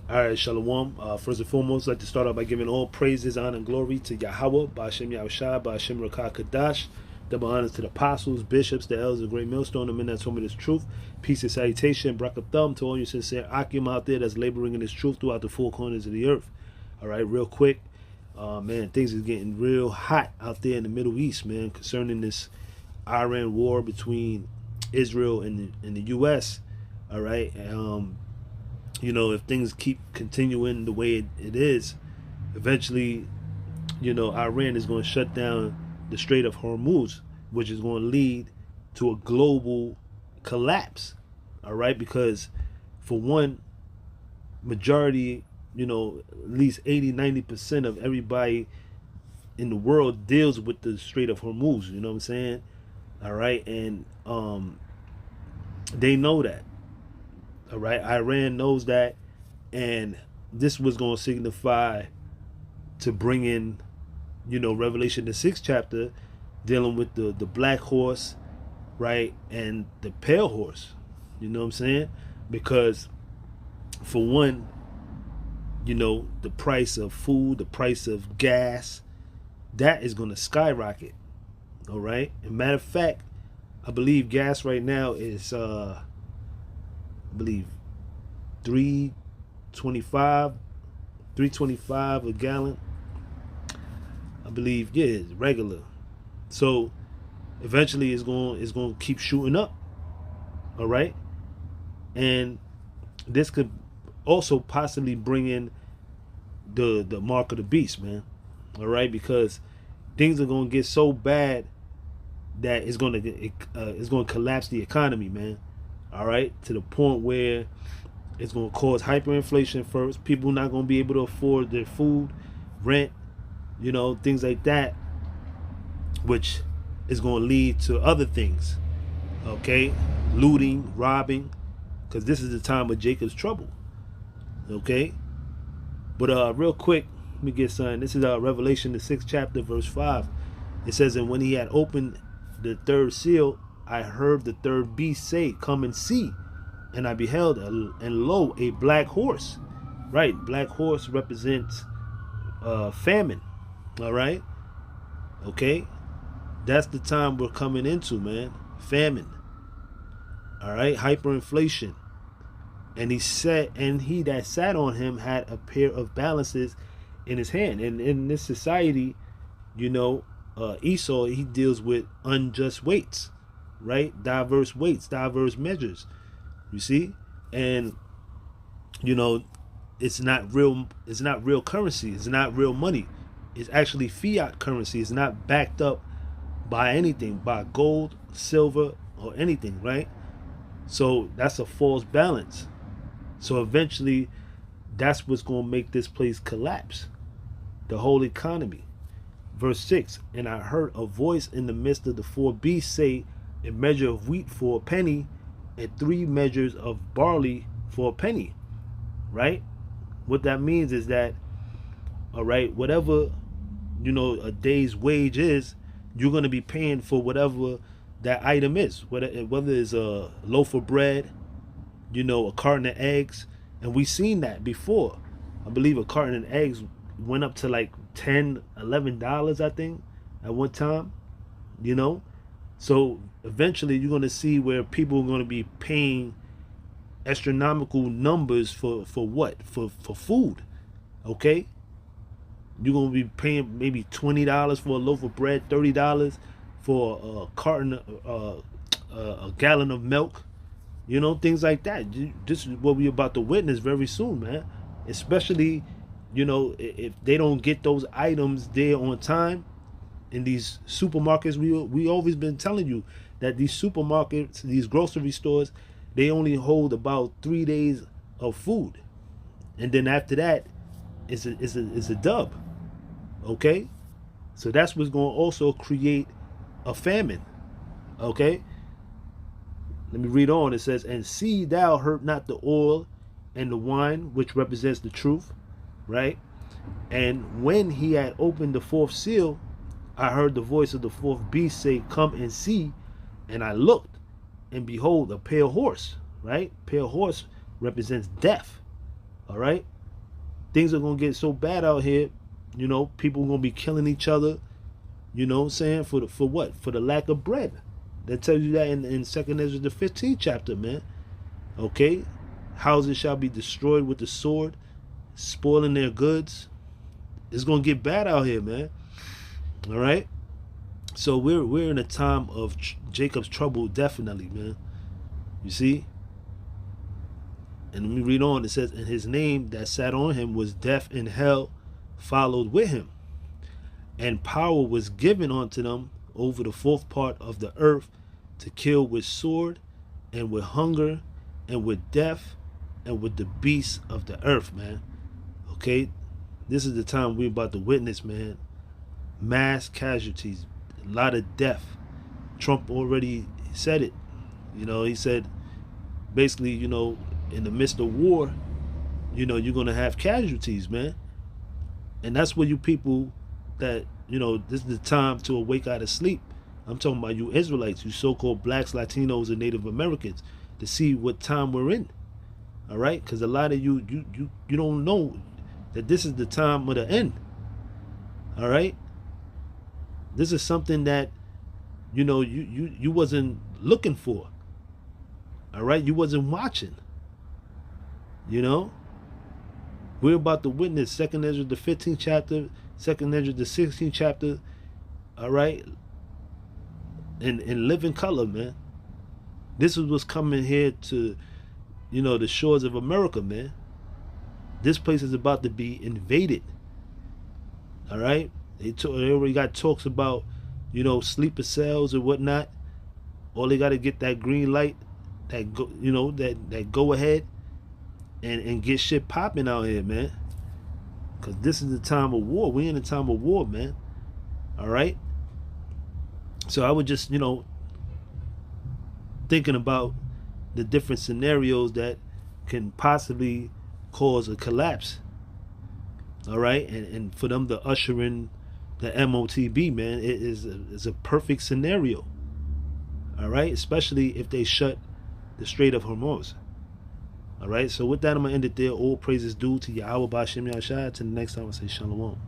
All right, Shalom. First and foremost, I'd like to start off by giving all praises, honor, and glory to Yahweh, Ba'ashem Yahushua, Ba'ashem Rakah Kadash. Double honors to the apostles, bishops, the elders, the great millstone, the men that told me this truth. Peace and salutation, thumb to all you sincere Akim out there that's laboring in this truth throughout the four corners of the earth. All right, real quick. Man, things is getting real hot out there in the Middle East, man, concerning this Iran war between Israel and the U.S. All right. If things keep continuing the way it is, eventually, Iran is going to shut down the Strait of Hormuz, which is going to lead to a global collapse. All right, because for one, majority, at least 80-90% of everybody in the world deals with the Strait of Hormuz. You know what I'm saying? All right, and they know that. All right, Iran knows that, and this was going to signify to bring in, Revelation the 6th chapter, dealing with the black horse, right, and the pale horse. You know what I'm saying? Because for one, the price of food, the price of gas, that is going to skyrocket. All right. And matter of fact, I believe gas right now is I believe 325 a gallon. I believe, yeah, it's regular. So eventually it's going to keep shooting up. All right? And this could also possibly bring in the mark of the beast, man. All right? Because things are going to get so bad that it's going to collapse the economy, man. All right, to the point where it's going to cause hyperinflation first. People not going to be able to afford their food, rent, things like that, which is going to lead to other things. Okay, looting, robbing, because this is the time of Jacob's trouble. Okay, but real quick, let me get something. This is Revelation the 6th chapter, verse 5. It says, "And when he had opened the third seal, I heard the third beast say, 'Come and see.' And I beheld, and lo, a black horse." Right, black horse represents famine. All right, okay, that's the time we're coming into, man. Famine. All right, hyperinflation. And he that sat on him had a pair of balances in his hand. And in this society, Esau, he deals with unjust weights. Right, diverse weights, diverse measures, you see. And it's not real currency, it's not real money, it's actually fiat currency. It's not backed up by anything, by gold, silver, or anything, right? So that's a false balance. So eventually that's what's going to make this place collapse, the whole economy. Verse 6, "And I heard a voice in the midst of the four beasts say, a measure of wheat for a penny, and 3 measures of barley for a penny." Right? What that means is that, all right, whatever, a day's wage is, you're going to be paying for whatever that item is. Whether it's a loaf of bread, a carton of eggs. And we've seen that before. I believe a carton of eggs went up to like $10, $11, I think, at one time. So eventually you're going to see where people are going to be paying astronomical numbers for what? For food. Okay? You're going to be paying maybe $20 for a loaf of bread, $30 for a carton, a gallon of milk. Things like that. This is what we're about to witness very soon, man. Especially, if they don't get those items there on time, in these supermarkets. We always been telling you that these supermarkets, these grocery stores, they only hold about 3 days of food, and then after that, it's a dub. Okay, so that's what's going to also create a famine. Okay, let me read on. It says, "And see thou hurt not the oil and the wine," which represents the truth, right? "And when he had opened the fourth seal, I heard the voice of the fourth beast say, 'Come and see.' And I looked, and behold, a pale horse," right? Pale horse represents death. All right. things are gonna get so bad out here. You know, people are gonna be killing each other. You know what I'm saying? For what? For the lack of bread. That tells you that in 2nd Ezra the 15th chapter, man. Okay? Houses shall be destroyed with the sword, spoiling their goods. It's gonna get bad out here, man. All right? So we're in a time of Jacob's trouble, definitely, man. You see? And let me read on. It says, and his name that sat on him was death, and hell followed with him. And power was given unto them over the fourth part of the earth to kill with sword, and with hunger, and with death, and with the beasts of the earth, man. Okay? This is the time we're about to witness, man. Mass casualties, a lot of death. Trump already said it. You know, he said, basically, you know, in the midst of war, you know, you're going to have casualties, man. And that's where you people that, you know, this is the time to awake out of sleep. I'm talking about you Israelites, you so-called blacks, Latinos, and Native Americans, to see what time we're in. All right? Because a lot of you don't know that this is the time of the end. All right? This is something that, you know, you wasn't looking for. All right? You wasn't watching. You know? We're about to witness 2nd Ezra the 15th chapter, 2nd Ezra the 16th chapter, all right? In living color, man. This is what's coming here to, you know, the shores of America, man. This place is about to be invaded. All right? They already got talks about, you know, sleeper cells or whatnot. All they got to get that green light, that go, you know, that go ahead. And get shit popping out here, man. Because this is the time of war. We're in the time of war, man. All right? So I would just, you know, thinking about the different scenarios that can possibly cause a collapse. All right? And for them to usher in the MOTB, man, it is a perfect scenario. All right? Especially if they shut the Strait of Hormuz. All right, so with that, I'm going to end it there. All praises due to Yahweh Ba'Shem Yahshua. Till the next time, I say Shalom.